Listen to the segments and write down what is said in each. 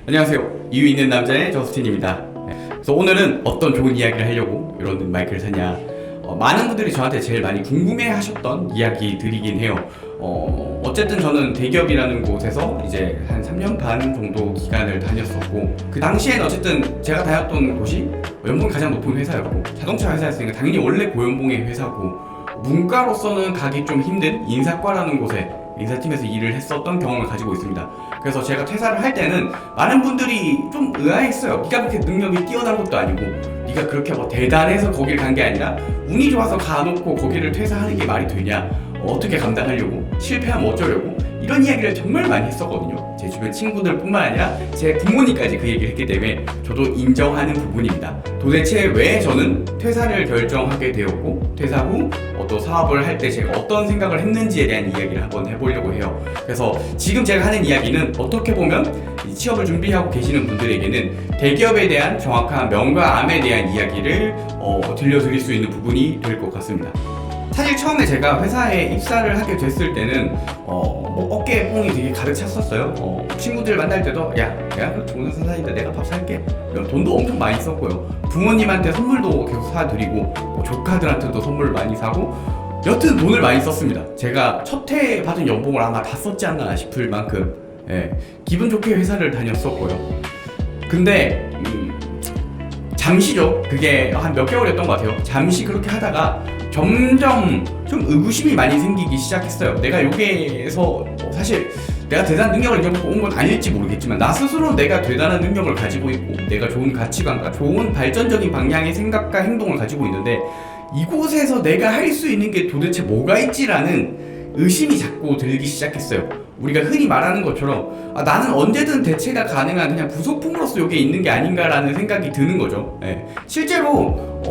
안녕하세요. 이유 있는 남자의 저스틴입니다. 그래서 오늘은 어떤 좋은 이야기를 하려고 이런 마이크를 샀냐. 많은 분들이 저한테 제일 많이 궁금해 하셨던 이야기들이긴 해요. 어쨌든 저는 대기업이라는 곳에서 이제 한 3년 반 정도 기간을 다녔었고, 그 당시에는 어쨌든 제가 다녔던 곳이 연봉이 가장 높은 회사였고, 자동차 회사였으니까 당연히 원래 고연봉의 회사고, 문과로서는 가기 좀 힘든 인사과라는 곳에 인사팀에서 일을 했었던 경험을 가지고 있습니다. 그래서 제가 퇴사를 할 때는 많은 분들이 좀 의아했어요. 네가 그렇게 능력이 뛰어난 것도 아니고, 네가 그렇게 뭐 대단해서 거길 간 게 아니라 운이 좋아서 가놓고 거기를 퇴사하는 게 말이 되냐, 어떻게 감당하려고, 실패하면 어쩌려고, 이런 이야기를 정말 많이 했었거든요. 제 주변 친구들 뿐만 아니라 제 부모님까지 그 얘기를 했기 때문에 저도 인정하는 부분입니다. 도대체 왜 저는 퇴사를 결정하게 되었고, 퇴사 후 또 사업을 할 때 제가 어떤 생각을 했는지에 대한 이야기를 한번 해보려고 해요. 그래서 지금 제가 하는 이야기는 어떻게 보면 이 취업을 준비하고 계시는 분들에게는 대기업에 대한 정확한 명과 암에 대한 이야기를 들려드릴 수 있는 부분이 될 것 같습니다. 사실 처음에 제가 회사에 입사를 하게 됐을 때는 뭐 어깨에 뽕이 되게 가득 찼었어요. 친구들 만날 때도 야, 내가 좋은 회사인데 내가 밥 살게, 이런 돈도 엄청 많이 썼고요. 부모님한테 선물도 계속 사드리고, 뭐 조카들한테도 선물 많이 사고, 여튼 돈을 많이 썼습니다. 제가 첫 해 받은 연봉을 아마 다 썼지 않나 싶을 만큼 기분 좋게 회사를 다녔었고요. 근데 잠시죠. 그게 한 몇 개월이었던 것 같아요. 잠시 그렇게 하다가 점점 좀 의구심이 많이 생기기 시작했어요. 내가 여기에서 사실 내가 대단한 능력을 인정받고 온 건 아닐지 모르겠지만, 나 스스로 내가 대단한 능력을 가지고 있고, 내가 좋은 가치관과 좋은 발전적인 방향의 생각과 행동을 가지고 있는데, 이곳에서 내가 할 수 있는 게 도대체 뭐가 있지라는 의심이 자꾸 들기 시작했어요. 우리가 흔히 말하는 것처럼 나는 언제든 대체가 가능한 그냥 부속품으로서 여기에 있는 게 아닌가라는 생각이 드는 거죠. 실제로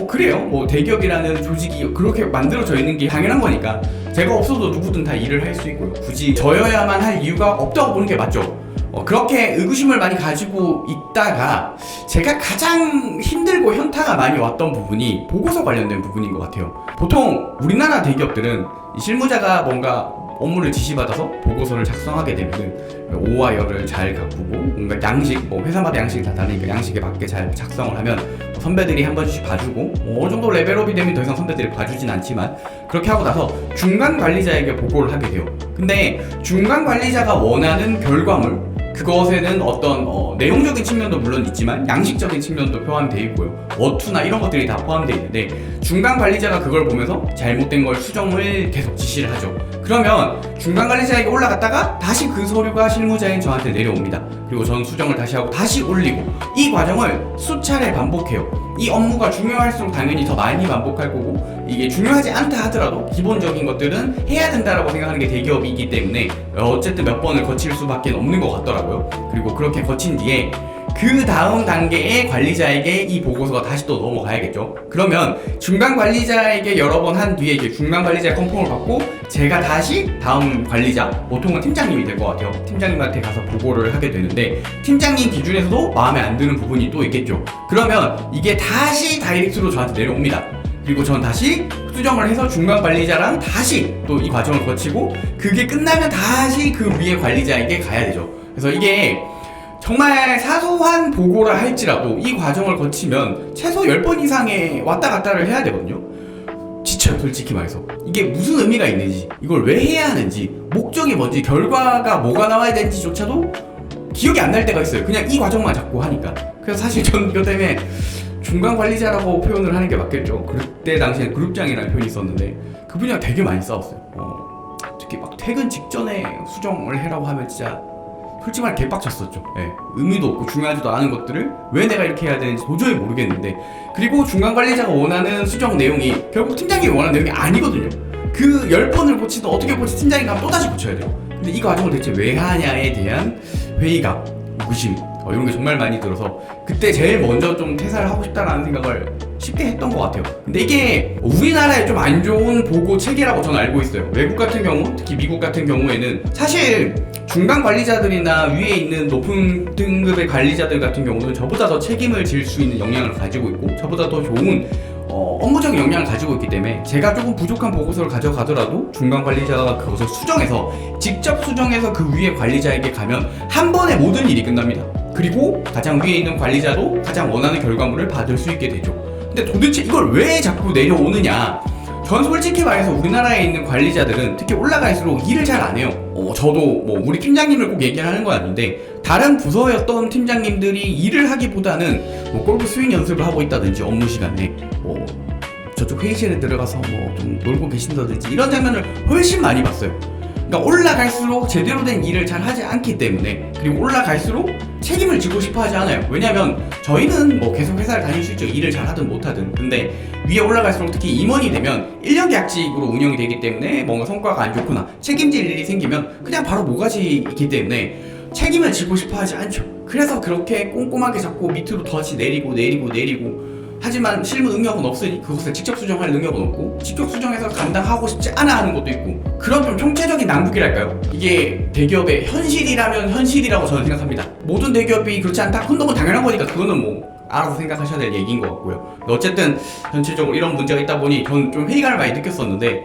그래요. 뭐 대기업이라는 조직이 그렇게 만들어져 있는 게 당연한 거니까 제가 없어도 누구든 다 일을 할 수 있고요. 굳이 저여야만 할 이유가 없다고 보는 게 맞죠. 그렇게 의구심을 많이 가지고 있다가 제가 가장 힘들고 현타가 많이 왔던 부분이 보고서 관련된 부분인 것 같아요. 보통 우리나라 대기업들은 실무자가 뭔가 업무를 지시받아서 보고서를 작성하게 되면 오와 열을 잘 가꾸고, 뭔가 양식, 뭐 회사마다 양식이 다 다르니까 양식에 맞게 잘 작성을 하면 선배들이 한 번씩 봐주고, 어느 정도 레벨업이 되면 더 이상 선배들이 봐주진 않지만, 그렇게 하고 나서 중간 관리자에게 보고를 하게 돼요. 근데 중간 관리자가 원하는 결과물, 그것에는 어떤 내용적인 측면도 물론 있지만 양식적인 측면도 포함되어 있고요. 어투나 이런 것들이 다 포함되어 있는데, 중간 관리자가 그걸 보면서 잘못된 걸 수정을 계속 지시를 하죠. 그러면 중간 관리자에게 올라갔다가 다시 그 서류가 실무자인 저한테 내려옵니다. 그리고 저는 수정을 다시 하고 다시 올리고, 이 과정을 수차례 반복해요. 이 업무가 중요할수록 당연히 더 많이 반복할 거고, 이게 중요하지 않다 하더라도 기본적인 것들은 해야 된다라고 생각하는 게 대기업이기 때문에 어쨌든 몇 번을 거칠 수밖에 없는 것 같더라고요. 그리고 그렇게 거친 뒤에 그 다음 단계의 관리자에게 이 보고서가 다시 또 넘어가야겠죠. 그러면 중간 관리자에게 여러 번 한 뒤에 이제 중간 관리자의 컨펌을 받고, 제가 다시 다음 관리자, 보통은 팀장님이 될 것 같아요. 팀장님한테 가서 보고를 하게 되는데, 팀장님 기준에서도 마음에 안 드는 부분이 또 있겠죠. 그러면 이게 다시 다이렉트로 저한테 내려옵니다. 그리고 전 다시 수정을 해서 중간 관리자랑 다시 또 이 과정을 거치고, 그게 끝나면 다시 그 위에 관리자에게 가야 되죠. 그래서 이게 정말 사소한 보고라 할지라도 이 과정을 거치면 최소 10번 이상의 왔다 갔다를 해야 되거든요. 지쳐요, 솔직히 말해서. 이게 무슨 의미가 있는지, 이걸 왜 해야 하는지, 목적이 뭔지, 결과가 뭐가 나와야 되는지조차도 기억이 안 날 때가 있어요. 그냥 이 과정만 자꾸 하니까. 그래서 사실 전 이것 때문에 중간 관리자라고 표현을 하는 게 맞겠죠. 그때 당시에 그룹장이라는 표현이 있었는데, 그분이랑 되게 많이 싸웠어요. 특히 막 퇴근 직전에 수정을 해라고 하면 진짜 솔직히 말해 개빡쳤었죠. 의미도 없고 중요하지도 않은 것들을 왜 내가 이렇게 해야 되는지 도저히 모르겠는데, 그리고 중간 관리자가 원하는 수정 내용이 결국 팀장이 원하는 내용이 아니거든요. 그 10번을 고치도 어떻게 고치, 팀장이 가면 또다시 고쳐야 돼요. 근데 이 과정을 대체 왜 하냐에 대한 회의감, 의구심, 이런 게 정말 많이 들어서 그때 제일 먼저 좀 퇴사를 하고 싶다라는 생각을 쉽게 했던 것 같아요. 근데 이게 우리나라의 좀 안 좋은 보고 체계라고 저는 알고 있어요. 외국 같은 경우, 특히 미국 같은 경우에는 사실 중간 관리자들이나 위에 있는 높은 등급의 관리자들 같은 경우는 저보다 더 책임을 질 수 있는 역량을 가지고 있고, 저보다 더 좋은 업무적인 역량을 가지고 있기 때문에 제가 조금 부족한 보고서를 가져가더라도 중간 관리자가 그것을 수정해서, 직접 수정해서 그 위에 관리자에게 가면 한 번에 모든 일이 끝납니다. 그리고 가장 위에 있는 관리자도 가장 원하는 결과물을 받을 수 있게 되죠. 근데 도대체 이걸 왜 자꾸 내려오느냐? 전 솔직히 말해서 우리나라에 있는 관리자들은 특히 올라갈수록 일을 잘 안 해요. 저도 뭐 우리 팀장님을 꼭 얘기를 하는 건 아닌데 다른 부서였던 팀장님들이 일을 하기보다는 뭐 골프 스윙 연습을 하고 있다든지 업무 시간에 뭐 저쪽 회의실에 들어가서 뭐 좀 놀고 계신다든지 이런 장면을 훨씬 많이 봤어요. 그러니까 올라갈수록 제대로 된 일을 잘 하지 않기 때문에, 그리고 올라갈수록 책임을 지고 싶어 하지 않아요. 왜냐면 저희는 뭐 계속 회사를 다닐 수 있죠. 일을 잘 하든 못하든. 근데 위에 올라갈수록 특히 임원이 되면 1년 계약직으로 운영이 되기 때문에 뭔가 성과가 안 좋거나 책임질 일이 생기면 그냥 바로 모가지 있기 때문에 책임을 지고 싶어 하지 않죠. 그래서 그렇게 꼼꼼하게 잡고 밑으로 덫이 내리고 하지만 실무 능력은 없으니 그것을 직접 수정할 능력은 없고, 직접 수정해서 감당하고 싶지 않아 하는 것도 있고, 그런 좀 총체적인 난국이랄까요? 이게 대기업의 현실이라면 현실이라고 저는 생각합니다. 모든 대기업이 그렇지 않다? 그건 너무 당연한 거니까 그거는 뭐 알아서 생각하셔야 될 얘기인 것 같고요. 어쨌든 전체적으로 이런 문제가 있다 보니 저는 좀 회의감을 많이 느꼈었는데,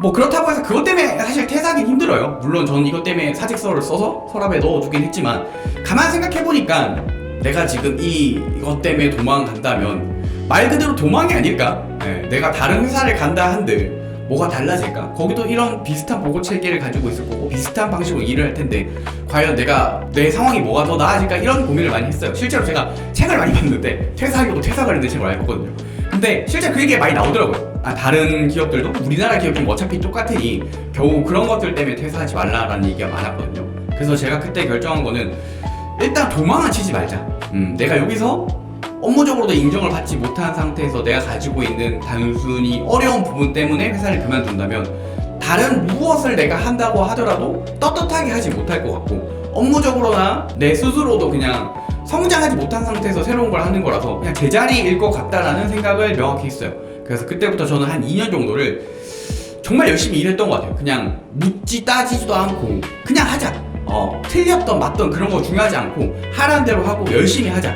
뭐 그렇다고 해서 그것 때문에 사실 퇴사하긴 힘들어요. 물론 저는 이것 때문에 사직서를 써서 서랍에 넣어두긴 했지만, 가만 생각해보니까 내가 지금 이것 때문에 도망간다면 말 그대로 도망이 아닐까? 내가 다른 회사를 간다 한들 뭐가 달라질까? 거기도 이런 비슷한 보고 체계를 가지고 있을 거고 비슷한 방식으로 일을 할 텐데 과연 내 상황이 뭐가 더 나아질까? 이런 고민을 많이 했어요. 실제로 제가 책을 많이 봤는데 퇴사하기도 퇴사 관련된 책을 많이 봤거든요. 근데 실제 그 얘기가 많이 나오더라고요. 다른 기업들도 우리나라 기업은 어차피 똑같으니 겨우 그런 것들 때문에 퇴사하지 말라라는 얘기가 많았거든요. 그래서 제가 그때 결정한 거는 일단 도망은 치지 말자. 내가 여기서 업무적으로도 인정을 받지 못한 상태에서 내가 가지고 있는 단순히 어려운 부분 때문에 회사를 그만둔다면 다른 무엇을 내가 한다고 하더라도 떳떳하게 하지 못할 것 같고, 업무적으로나 내 스스로도 그냥 성장하지 못한 상태에서 새로운 걸 하는 거라서 그냥 제자리일 것 같다라는 생각을 명확히 했어요. 그래서 그때부터 저는 한 2년 정도를 정말 열심히 일했던 것 같아요. 그냥 묻지 따지지도 않고 그냥 하자. 틀렸던 맞던 그런 거 중요하지 않고 하라는 대로 하고 열심히 하자.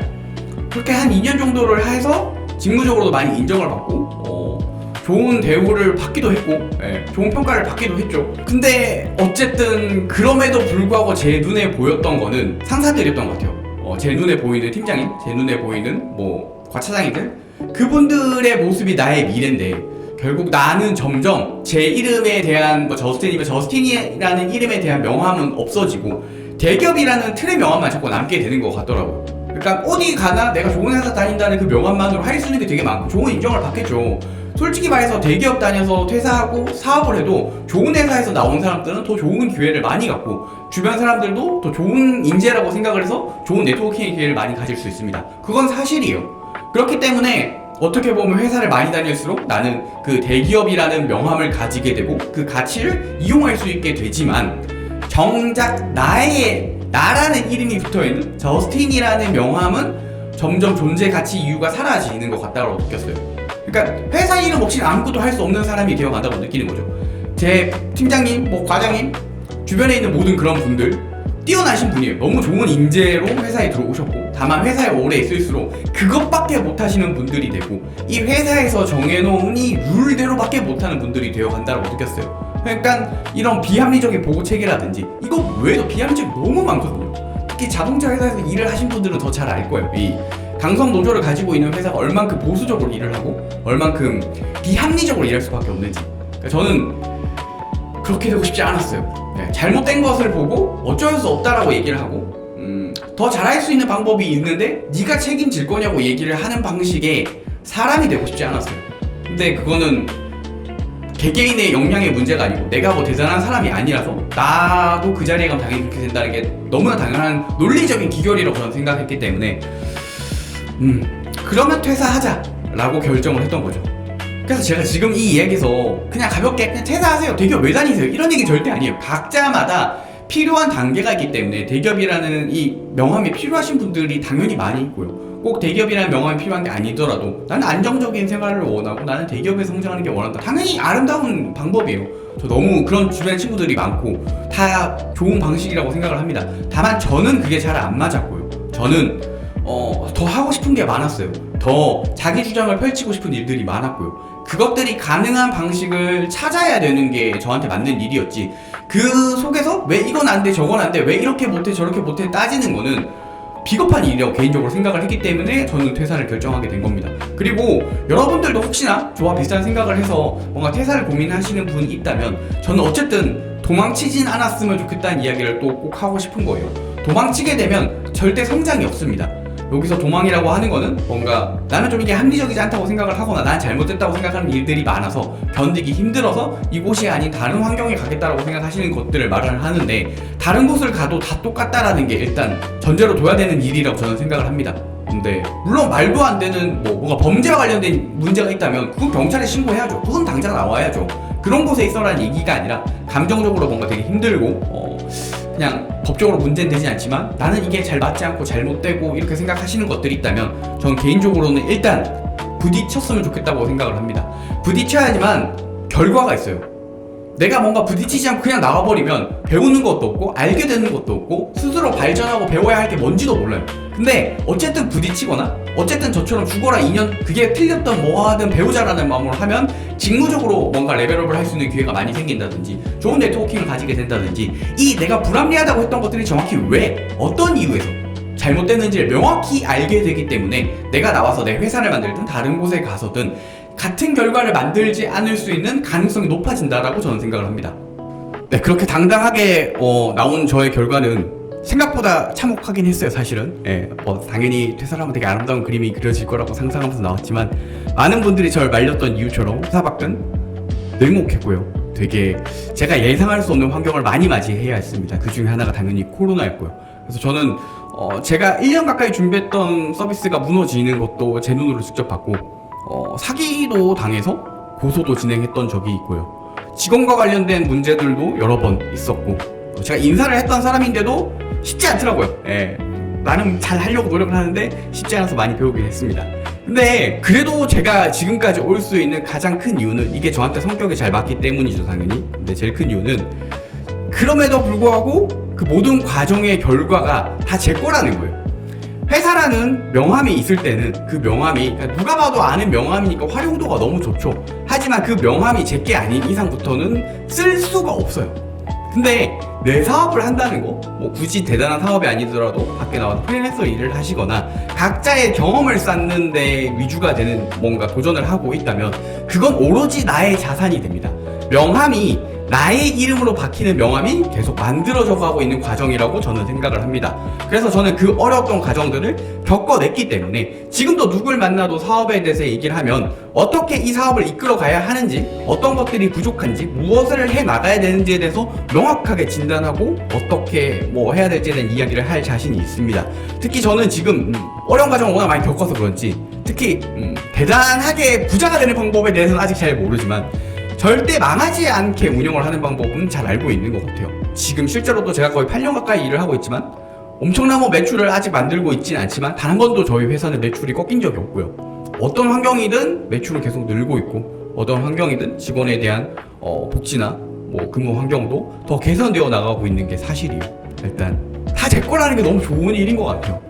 그렇게 한 2년 정도를 해서 직무적으로도 많이 인정을 받고 좋은 대우를 받기도 했고 좋은 평가를 받기도 했죠. 근데 어쨌든 그럼에도 불구하고 제 눈에 보였던 거는 상사들이었던 것 같아요. 제 눈에 보이는 팀장님, 제 눈에 보이는 뭐 과차장님들, 그분들의 모습이 나의 미래인데 결국 나는 점점 제 이름에 대한 저스틴이라는 이름에 대한 명함은 없어지고 대기업이라는 틀의 명함만 자꾸 남게 되는 것 같더라고요. 그러니까 어디 가나 내가 좋은 회사 다닌다는 그 명함만으로 할 수 있는 게 되게 많고 좋은 인정을 받겠죠. 솔직히 말해서 대기업 다녀서 퇴사하고 사업을 해도 좋은 회사에서 나온 사람들은 더 좋은 기회를 많이 갖고 주변 사람들도 더 좋은 인재라고 생각을 해서 좋은 네트워킹의 기회를 많이 가질 수 있습니다. 그건 사실이에요. 그렇기 때문에 어떻게 보면 회사를 많이 다닐수록 나는 그 대기업이라는 명함을 가지게 되고 그 가치를 이용할 수 있게 되지만, 정작 나라는 이름이 붙어있는 저스틴이라는 명함은 점점 존재 가치 이유가 사라지는 것 같다고 느꼈어요. 그러니까 회사 이름 없이 아무것도 할 수 없는 사람이 되어간다고 느끼는 거죠. 제 팀장님, 뭐 과장님, 주변에 있는 모든 그런 분들 뛰어나신 분이에요. 너무 좋은 인재로 회사에 들어오셨고, 다만 회사에 오래 있을수록 그것밖에 못하시는 분들이 되고 이 회사에서 정해놓은 이 룰대로밖에 못하는 분들이 되어간다고 느꼈어요. 그러니까 이런 비합리적인 보고 체계라든지 이거 외에도 비합리적이 너무 많거든요. 특히 자동차 회사에서 일을 하신 분들은 더 잘 알 거예요. 이 강성 노조를 가지고 있는 회사가 얼만큼 보수적으로 일을 하고 얼만큼 비합리적으로 일할 수밖에 없는지. 그러니까 저는 그렇게 되고 싶지 않았어요. 잘못된 것을 보고 어쩔 수 없다라고 얘기를 하고 더 잘할 수 있는 방법이 있는데 네가 책임질 거냐고 얘기를 하는 방식의 사람이 되고 싶지 않았어요. 근데 그거는 개개인의 역량의 문제가 아니고 내가 뭐 대단한 사람이 아니라서 나도 그 자리에 가면 당연히 그렇게 된다는 게 너무나 당연한 논리적인 기결이라고 저는 생각했기 때문에 그러면 퇴사하자 라고 결정을 했던 거죠. 그래서 제가 지금 이 이야기에서 그냥 가볍게 그냥 퇴사하세요, 대기업 왜 다니세요, 이런 얘기 절대 아니에요. 각자마다 필요한 단계가 있기 때문에 대기업이라는 이 명함이 필요하신 분들이 당연히 많이 있고요. 꼭 대기업이라는 명함이 필요한 게 아니더라도 나는 안정적인 생활을 원하고 나는 대기업에 성장하는 게 원한다. 당연히 아름다운 방법이에요. 저 너무 그런 주변 친구들이 많고 다 좋은 방식이라고 생각을 합니다. 다만 저는 그게 잘 안 맞았고요. 저는 더 하고 싶은 게 많았어요. 더 자기 주장을 펼치고 싶은 일들이 많았고요. 그것들이 가능한 방식을 찾아야 되는 게 저한테 맞는 일이었지, 그 속에서 왜 이건 안 돼 저건 안 돼 왜 이렇게 못해 저렇게 못해 따지는 거는 비겁한 일이라고 개인적으로 생각을 했기 때문에 저는 퇴사를 결정하게 된 겁니다. 그리고 여러분들도 혹시나 저와 비슷한 생각을 해서 뭔가 퇴사를 고민하시는 분이 있다면 저는 어쨌든 도망치진 않았으면 좋겠다는 이야기를 또 꼭 하고 싶은 거예요. 도망치게 되면 절대 성장이 없습니다. 여기서 도망이라고 하는 거는 뭔가 나는 좀 이게 합리적이지 않다고 생각을 하거나 난 잘못됐다고 생각하는 일들이 많아서 견디기 힘들어서 이곳이 아닌 다른 환경에 가겠다라고 생각하시는 것들을 말을 하는데, 다른 곳을 가도 다 똑같다라는 게 일단 전제로 둬야 되는 일이라고 저는 생각을 합니다. 근데 물론 말도 안 되는 뭔가 범죄와 관련된 문제가 있다면 그건 경찰에 신고해야죠. 그건 당장 나와야죠. 그런 곳에 있어라는 얘기가 아니라 감정적으로 뭔가 되게 힘들고 그냥 법적으로 문제는 되지 않지만 나는 이게 잘 맞지 않고 잘못되고 이렇게 생각하시는 것들이 있다면 저는 개인적으로는 일단 부딪혔으면 좋겠다고 생각을 합니다. 부딪혀야지만 결과가 있어요. 내가 뭔가 부딪히지 않고 그냥 나와버리면 배우는 것도 없고 알게 되는 것도 없고 스스로 발전하고 배워야 할 게 뭔지도 몰라요. 근데 어쨌든 부딪히거나 어쨌든 저처럼 죽어라 인연, 그게 틀렸던 뭐하든 배우자라는 마음으로 하면 직무적으로 뭔가 레벨업을 할 수 있는 기회가 많이 생긴다든지 좋은 네트워킹을 가지게 된다든지, 이 내가 불합리하다고 했던 것들이 정확히 왜 어떤 이유에서 잘못됐는지를 명확히 알게 되기 때문에 내가 나와서 내 회사를 만들든 다른 곳에 가서든 같은 결과를 만들지 않을 수 있는 가능성이 높아진다라고 저는 생각을 합니다. 네, 그렇게 당당하게 나온 저의 결과는 생각보다 참혹하긴 했어요, 사실은. 예, 당연히 퇴사를 하면 되게 아름다운 그림이 그려질 거라고 상상하면서 나왔지만 많은 분들이 저를 말렸던 이유처럼 퇴사 밖은 냉혹했고요. 되게 제가 예상할 수 없는 환경을 많이 맞이해야 했습니다. 그 중에 하나가 당연히 코로나였고요. 그래서 저는 제가 1년 가까이 준비했던 서비스가 무너지는 것도 제 눈으로 직접 봤고, 사기도 당해서 고소도 진행했던 적이 있고요. 직원과 관련된 문제들도 여러 번 있었고, 제가 인사를 했던 사람인데도 쉽지 않더라고요. 예, 나름 잘 하려고 노력을 하는데 쉽지 않아서 많이 배우긴 했습니다. 근데 그래도 제가 지금까지 올 수 있는 가장 큰 이유는 이게 저한테 성격이 잘 맞기 때문이죠, 당연히. 근데 제일 큰 이유는 그럼에도 불구하고 그 모든 과정의 결과가 다 제 거라는 거예요. 회사라는 명함이 있을 때는 그 명함이 누가 봐도 아는 명함이니까 활용도가 너무 좋죠. 하지만 그 명함이 제게 아닌 이상부터는 쓸 수가 없어요. 근데 내 사업을 한다는 거, 뭐 굳이 대단한 사업이 아니더라도 밖에 나와서 프리랜서 일을 하시거나 각자의 경험을 쌓는 데 위주가 되는 뭔가 도전을 하고 있다면 그건 오로지 나의 자산이 됩니다. 명함이 나의 이름으로 박히는 명함이 계속 만들어져 가고 있는 과정이라고 저는 생각을 합니다. 그래서 저는 그 어려웠던 과정들을 겪어냈기 때문에 지금도 누굴 만나도 사업에 대해서 얘기를 하면 어떻게 이 사업을 이끌어 가야 하는지, 어떤 것들이 부족한지, 무엇을 해 나가야 되는지에 대해서 명확하게 진단하고 어떻게 뭐 해야 될지에 대한 이야기를 할 자신이 있습니다. 특히 저는 지금 어려운 과정을 워낙 많이 겪어서 그런지 특히 대단하게 부자가 되는 방법에 대해서는 아직 잘 모르지만 절대 망하지 않게 운영을 하는 방법은 잘 알고 있는 것 같아요. 지금 실제로도 제가 거의 8년 가까이 일을 하고 있지만 엄청난 매출을 아직 만들고 있진 않지만 단 한 번도 저희 회사는 매출이 꺾인 적이 없고요. 어떤 환경이든 매출은 계속 늘고 있고 어떤 환경이든 직원에 대한 복지나 뭐 근무 환경도 더 개선되어 나가고 있는 게 사실이에요. 일단 다 제 거라는 게 너무 좋은 일인 것 같아요.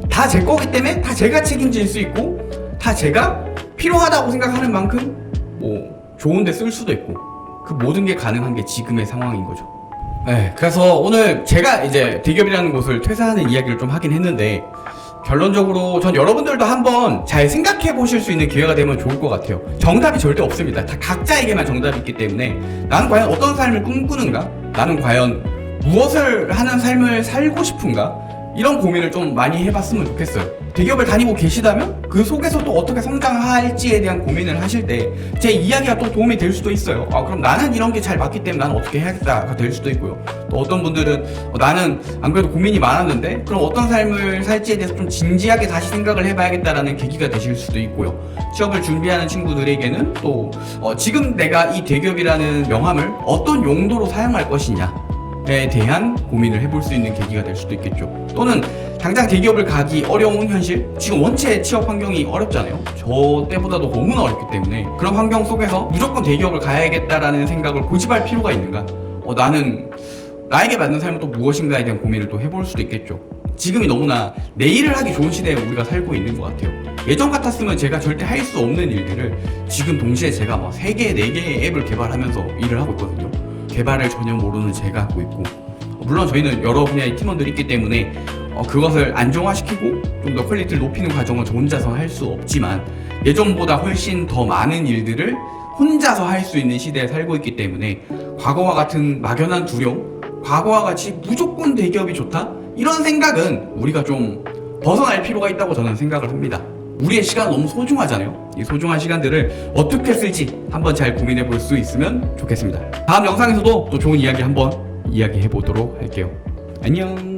다 제 거기 때문에 다 제가 책임질 수 있고 다 제가 필요하다고 생각하는 만큼 뭐 좋은데 쓸 수도 있고 그 모든 게 가능한 게 지금의 상황인 거죠. 네, 그래서 오늘 제가 이제 대기업이라는 곳을 퇴사하는 이야기를 좀 하긴 했는데 결론적으로 전 여러분들도 한번 잘 생각해 보실 수 있는 기회가 되면 좋을 것 같아요. 정답이 절대 없습니다. 다 각자에게만 정답이 있기 때문에 나는 과연 어떤 삶을 꿈꾸는가? 나는 과연 무엇을 하는 삶을 살고 싶은가? 이런 고민을 좀 많이 해봤으면 좋겠어요. 대기업을 다니고 계시다면 그 속에서 또 어떻게 성장할지에 대한 고민을 하실 때 제 이야기가 또 도움이 될 수도 있어요. 그럼 나는 이런 게 잘 맞기 때문에 나는 어떻게 해야겠다가 될 수도 있고요. 또 어떤 분들은 나는 안 그래도 고민이 많았는데 그럼 어떤 삶을 살지에 대해서 좀 진지하게 다시 생각을 해봐야겠다라는 계기가 되실 수도 있고요. 취업을 준비하는 친구들에게는 또 지금 내가 이 대기업이라는 명함을 어떤 용도로 사용할 것이냐에 대한 고민을 해볼 수 있는 계기가 될 수도 있겠죠. 또는 당장 대기업을 가기 어려운 현실, 지금 원체 취업 환경이 어렵잖아요. 저 때보다도 너무나 어렵기 때문에 그런 환경 속에서 무조건 대기업을 가야겠다라는 생각을 고집할 필요가 있는가? 나는 나에게 맞는 삶은 또 무엇인가에 대한 고민을 또 해볼 수도 있겠죠. 지금이 너무나 내일을 하기 좋은 시대에 우리가 살고 있는 것 같아요. 예전 같았으면 제가 절대 할 수 없는 일들을 지금 동시에 제가 3개, 4개의 앱을 개발하면서 일을 하고 있거든요. 개발을 전혀 모르는 제가 하고 있고 물론 저희는 여러 분야의 팀원들이 있기 때문에 그것을 안정화시키고 좀 더 퀄리티를 높이는 과정은 저 혼자서 할 수 없지만 예전보다 훨씬 더 많은 일들을 혼자서 할 수 있는 시대에 살고 있기 때문에 과거와 같은 막연한 두려움, 과거와 같이 무조건 대기업이 좋다? 이런 생각은 우리가 좀 벗어날 필요가 있다고 저는 생각을 합니다. 우리의 시간 너무 소중하잖아요. 이 소중한 시간들을 어떻게 쓸지 한번 잘 고민해 볼 수 있으면 좋겠습니다. 다음 영상에서도 또 좋은 이야기 한번 이야기해 보도록 할게요. 안녕.